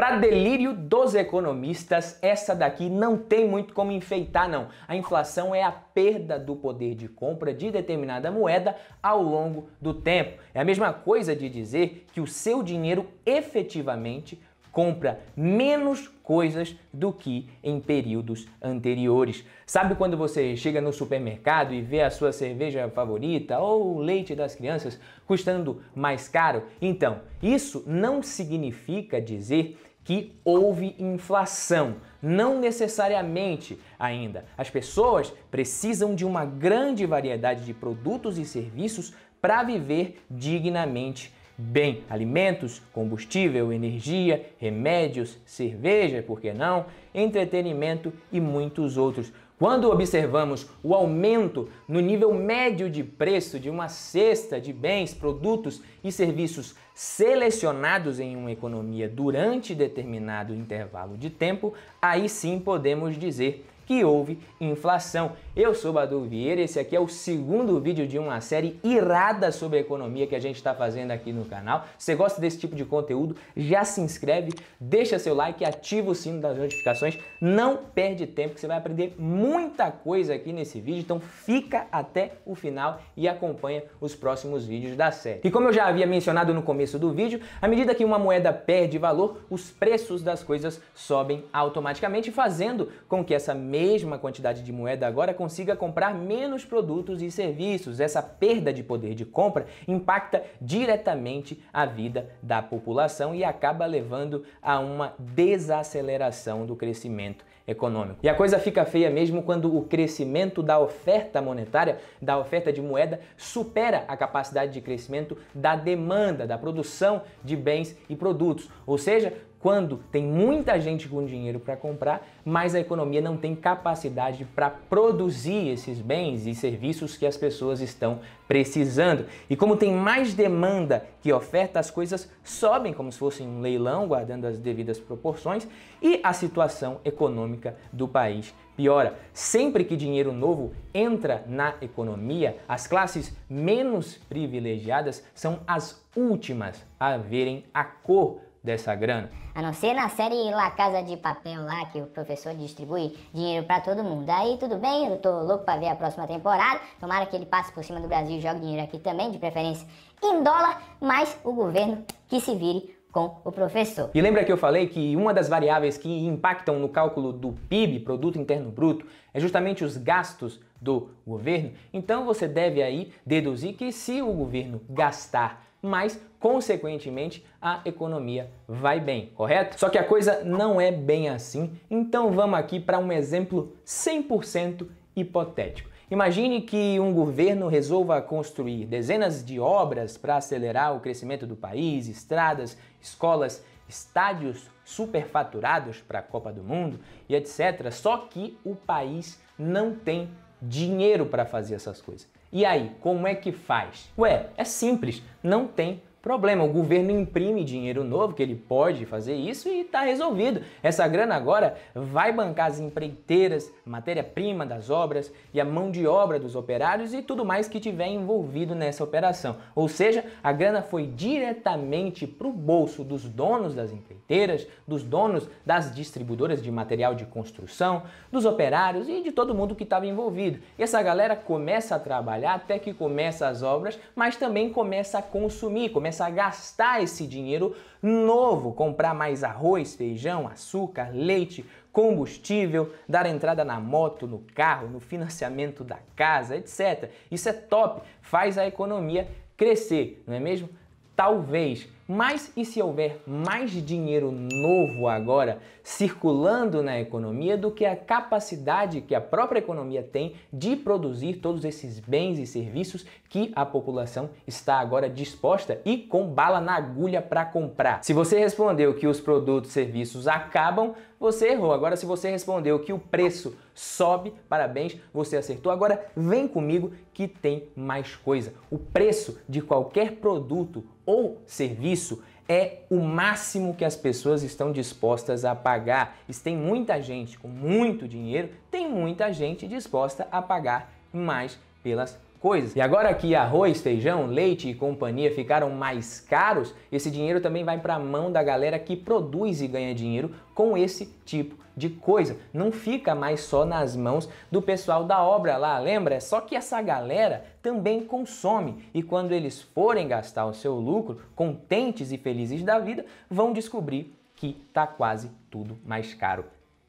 Para delírio dos economistas, essa daqui não tem muito como enfeitar, não. A inflação é a perda do poder de compra de determinada moeda ao longo do tempo. É a mesma coisa de dizer que o seu dinheiro efetivamente compra menos coisas do que em períodos anteriores. Sabe quando você chega no supermercado e vê a sua cerveja favorita ou o leite das crianças custando mais caro? Então, isso não significa dizer que houve inflação. Não necessariamente ainda. As pessoas precisam de uma grande variedade de produtos e serviços para viver dignamente bem. Alimentos, combustível, energia, remédios, cerveja, por que não? Entretenimento e muitos outros. Quando observamos o aumento no nível médio de preço de uma cesta de bens, produtos e serviços selecionados em uma economia durante determinado intervalo de tempo, aí sim podemos dizer que houve inflação. Eu sou Badu Vieira, esse aqui é o segundo vídeo de uma série irada sobre economia que a gente está fazendo aqui no canal. Se você gosta desse tipo de conteúdo, já se inscreve, deixa seu like e ativa o sino das notificações. Não perde tempo que você vai aprender muita coisa aqui nesse vídeo, então fica até o final e acompanha os próximos vídeos da série. E como eu já havia mencionado no começo do vídeo, à medida que uma moeda perde valor, os preços das coisas sobem automaticamente, fazendo com que essa mesma quantidade de moeda agora consiga comprar menos produtos e serviços. Essa perda de poder de compra impacta diretamente a vida da população e acaba levando a uma desaceleração do crescimento econômico. E a coisa fica feia mesmo quando o crescimento da oferta monetária, da oferta de moeda, supera a capacidade de crescimento da demanda, da produção de bens e produtos. Ou seja, quando tem muita gente com dinheiro para comprar, mas a economia não tem capacidade para produzir esses bens e serviços que as pessoas estão precisando. E como tem mais demanda que oferta, as coisas sobem como se fosse um leilão, guardando as devidas proporções, e a situação econômica do país piora. Sempre que dinheiro novo entra na economia, as classes menos privilegiadas são as últimas a verem a cor dessa grana. A não ser na série La Casa de Papel lá, que o professor distribui dinheiro pra todo mundo. Aí tudo bem, eu tô louco pra ver a próxima temporada. Tomara que ele passe por cima do Brasil e jogue dinheiro aqui também, de preferência em dólar, mas o governo que se vire com o professor. E lembra que eu falei que uma das variáveis que impactam no cálculo do PIB, Produto Interno Bruto, é justamente os gastos do governo? Então você deve aí deduzir que se o governo gastar mais, consequentemente, a economia vai bem, correto? Só que a coisa não é bem assim, então vamos aqui para um exemplo 100% hipotético. Imagine que um governo resolva construir dezenas de obras para acelerar o crescimento do país, estradas, escolas, estádios superfaturados para a Copa do Mundo e etc. Só que o país não tem dinheiro para fazer essas coisas. E aí, como é que faz? Ué, é simples, não tem problema. O governo imprime dinheiro novo, que ele pode fazer isso e está resolvido. Essa grana agora vai bancar as empreiteiras, matéria-prima das obras e a mão de obra dos operários e tudo mais que tiver envolvido nessa operação. Ou seja, a grana foi diretamente para o bolso dos donos das empreiteiras, dos donos das distribuidoras de material de construção, dos operários e de todo mundo que estava envolvido. E essa galera começa a trabalhar até que começa as obras, mas também começa a consumir, começa a gastar esse dinheiro novo, comprar mais arroz, feijão, açúcar, leite, combustível, dar entrada na moto, no carro, no financiamento da casa, etc. Isso é top, faz a economia crescer, não é mesmo? Talvez, mas e se houver mais dinheiro novo agora circulando na economia do que a capacidade que a própria economia tem de produzir todos esses bens e serviços que a população está agora disposta e com bala na agulha para comprar? Se você respondeu que os produtos e serviços acabam, você errou. Agora, se você respondeu que o preço sobe, parabéns, você acertou. Agora, vem comigo que tem mais coisa. O preço de qualquer produto ou serviço é o máximo que as pessoas estão dispostas a pagar. E se tem muita gente com muito dinheiro, tem muita gente disposta a pagar mais pelas coisas. E agora que arroz, feijão, leite e companhia ficaram mais caros, esse dinheiro também vai para a mão da galera que produz e ganha dinheiro com esse tipo de coisa. Não fica mais só nas mãos do pessoal da obra lá, lembra? Só que essa galera também consome e quando eles forem gastar o seu lucro, contentes e felizes da vida, vão descobrir que tá quase tudo mais caro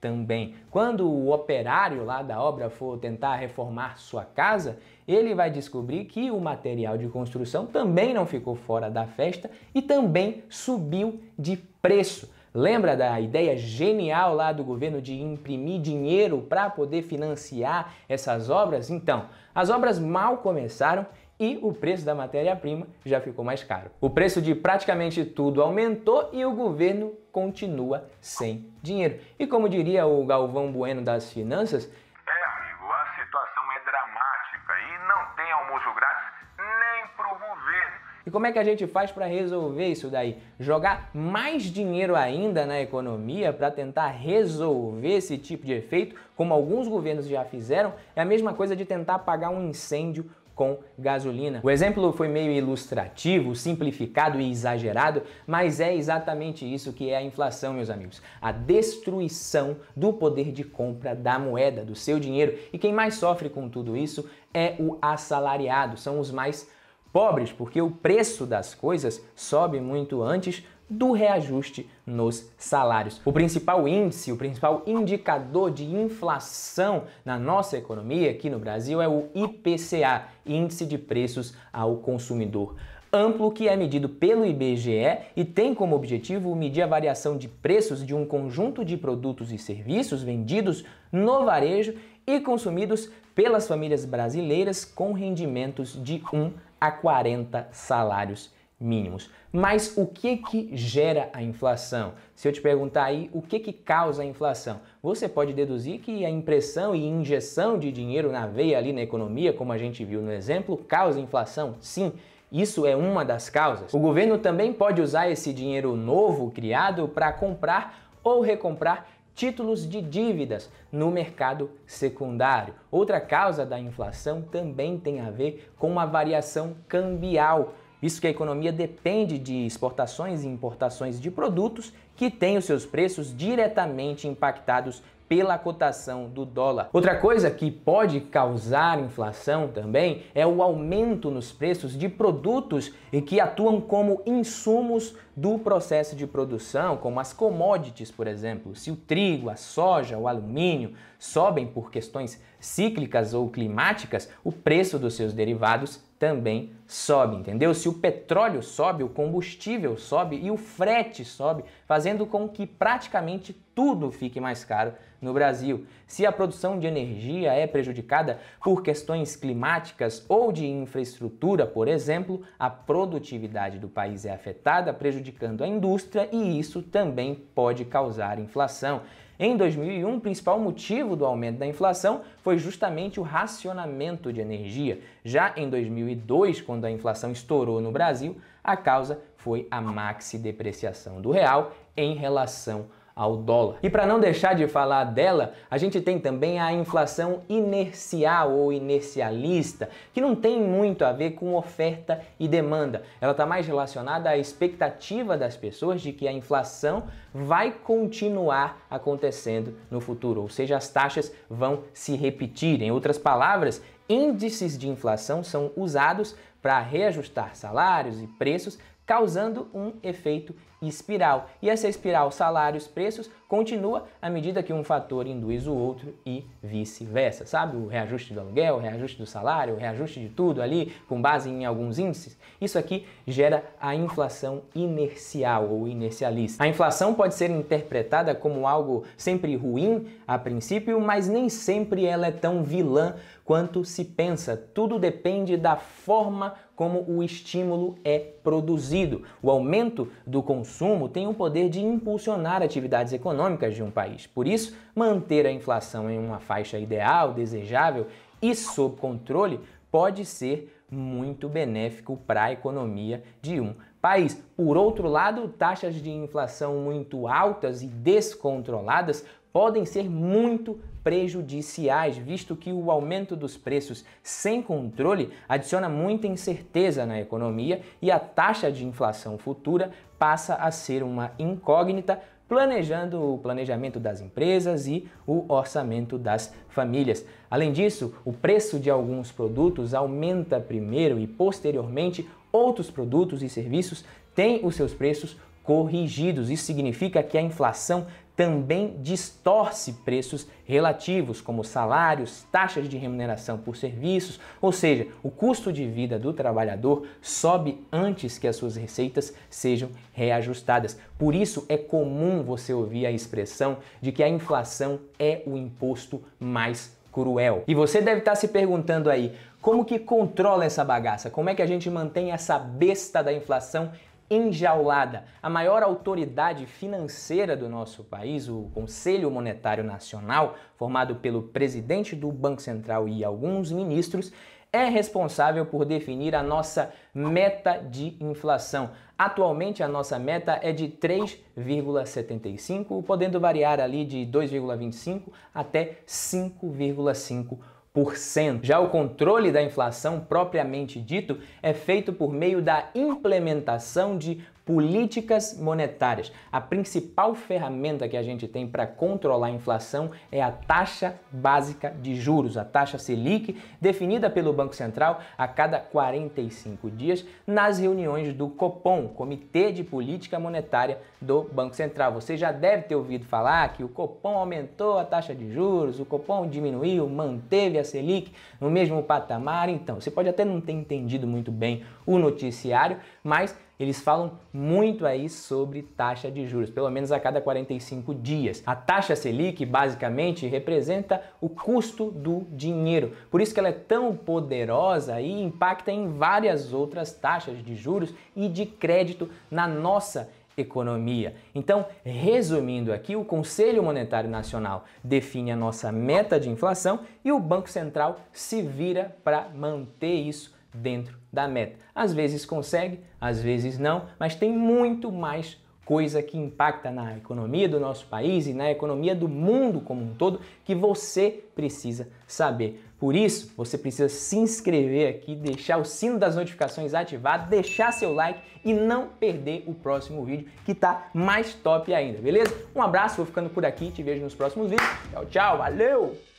também. Quando o operário lá da obra for tentar reformar sua casa, ele vai descobrir que o material de construção também não ficou fora da festa e também subiu de preço. Lembra da ideia genial lá do governo de imprimir dinheiro para poder financiar essas obras? Então, as obras mal começaram e o preço da matéria-prima já ficou mais caro. O preço de praticamente tudo aumentou e o governo continua sem dinheiro. E como diria o Galvão Bueno das finanças, amigo, a situação é dramática e não tem almoço grátis nem pro governo. E como é que a gente faz para resolver isso daí? Jogar mais dinheiro ainda na economia para tentar resolver esse tipo de efeito, como alguns governos já fizeram, é a mesma coisa de tentar apagar um incêndio com gasolina. O exemplo foi meio ilustrativo, simplificado e exagerado, mas é exatamente isso que é a inflação, meus amigos. A destruição do poder de compra da moeda, do seu dinheiro. E quem mais sofre com tudo isso é o assalariado, são os mais pobres, porque o preço das coisas sobe muito antes do reajuste nos salários. O principal índice, o principal indicador de inflação na nossa economia aqui no Brasil é o IPCA, Índice de Preços ao Consumidor Amplo, que é medido pelo IBGE e tem como objetivo medir a variação de preços de um conjunto de produtos e serviços vendidos no varejo e consumidos pelas famílias brasileiras com rendimentos de 1 a 40 salários mínimos. Mas o que gera a inflação? Se eu te perguntar aí o que causa a inflação, você pode deduzir que a impressão e injeção de dinheiro na veia ali na economia, como a gente viu no exemplo, causa inflação? Sim, isso é uma das causas. O governo também pode usar esse dinheiro novo criado para comprar ou recomprar títulos de dívidas no mercado secundário. Outra causa da inflação também tem a ver com a variação cambial. Isso que a economia depende de exportações e importações de produtos que têm os seus preços diretamente impactados pela cotação do dólar. Outra coisa que pode causar inflação também é o aumento nos preços de produtos que atuam como insumos do processo de produção, como as commodities, por exemplo. Se o trigo, a soja, o alumínio sobem por questões cíclicas ou climáticas, o preço dos seus derivados também sobe, entendeu? Se o petróleo sobe, o combustível sobe e o frete sobe, fazendo com que praticamente tudo fique mais caro no Brasil. Se a produção de energia é prejudicada por questões climáticas ou de infraestrutura, por exemplo, a produtividade do país é afetada, prejudicando a indústria e isso também pode causar inflação. Em 2001, o principal motivo do aumento da inflação foi justamente o racionamento de energia. Já em 2002, quando a inflação estourou no Brasil, a causa foi a maxi-depreciação do real em relação ao dólar. E para não deixar de falar dela, a gente tem também a inflação inercial ou inercialista, que não tem muito a ver com oferta e demanda. Ela está mais relacionada à expectativa das pessoas de que a inflação vai continuar acontecendo no futuro, ou seja, as taxas vão se repetir. Em outras palavras, índices de inflação são usados para reajustar salários e preços, causando um efeito espiral. E essa espiral salários-preços continua à medida que um fator induz o outro e vice-versa, sabe? O reajuste do aluguel, o reajuste do salário, o reajuste de tudo ali com base em alguns índices. Isso aqui gera a inflação inercial ou inercialista. A inflação pode ser interpretada como algo sempre ruim a princípio, mas nem sempre ela é tão vilã quanto se pensa. Tudo depende da forma como o estímulo é produzido. O aumento do consumo tem o poder de impulsionar atividades econômicas de um país. Por isso, manter a inflação em uma faixa ideal, desejável e sob controle pode ser muito benéfico para a economia de um país. Por outro lado, taxas de inflação muito altas e descontroladas podem ser muito prejudiciais, visto que o aumento dos preços sem controle adiciona muita incerteza na economia e a taxa de inflação futura passa a ser uma incógnita, planejando o planejamento das empresas e o orçamento das famílias. Além disso, o preço de alguns produtos aumenta primeiro e posteriormente outros produtos e serviços têm os seus preços corrigidos. Isso significa que a inflação também distorce preços relativos, como salários, taxas de remuneração por serviços, ou seja, o custo de vida do trabalhador sobe antes que as suas receitas sejam reajustadas. Por isso é comum você ouvir a expressão de que a inflação é o imposto mais cruel. E você deve estar se perguntando aí, como que controla essa bagaça? Como é que a gente mantém essa besta da inflação enjaulada? A maior autoridade financeira do nosso país, o Conselho Monetário Nacional, formado pelo presidente do Banco Central e alguns ministros, é responsável por definir a nossa meta de inflação. Atualmente a nossa meta é de 3,75, podendo variar ali de 2,25 até 5,5%. Já o controle da inflação propriamente dito é feito por meio da implementação de políticas monetárias. A principal ferramenta que a gente tem para controlar a inflação é a taxa básica de juros, a taxa Selic, definida pelo Banco Central a cada 45 dias nas reuniões do Copom, Comitê de Política Monetária do Banco Central. Você já deve ter ouvido falar que o Copom aumentou a taxa de juros, o Copom diminuiu, manteve a Selic no mesmo patamar. Então, você pode até não ter entendido muito bem o noticiário, mas eles falam muito aí sobre taxa de juros, pelo menos a cada 45 dias. A taxa Selic basicamente representa o custo do dinheiro. Por isso que ela é tão poderosa e impacta em várias outras taxas de juros e de crédito na nossa economia. Então, resumindo aqui, o Conselho Monetário Nacional define a nossa meta de inflação e o Banco Central se vira para manter isso dentro da meta. Às vezes consegue, às vezes não, mas tem muito mais coisa que impacta na economia do nosso país e na economia do mundo como um todo que você precisa saber. Por isso, você precisa se inscrever aqui, deixar o sino das notificações ativado, deixar seu like e não perder o próximo vídeo que tá mais top ainda, beleza? Um abraço, vou ficando por aqui, te vejo nos próximos vídeos. Tchau, tchau, valeu!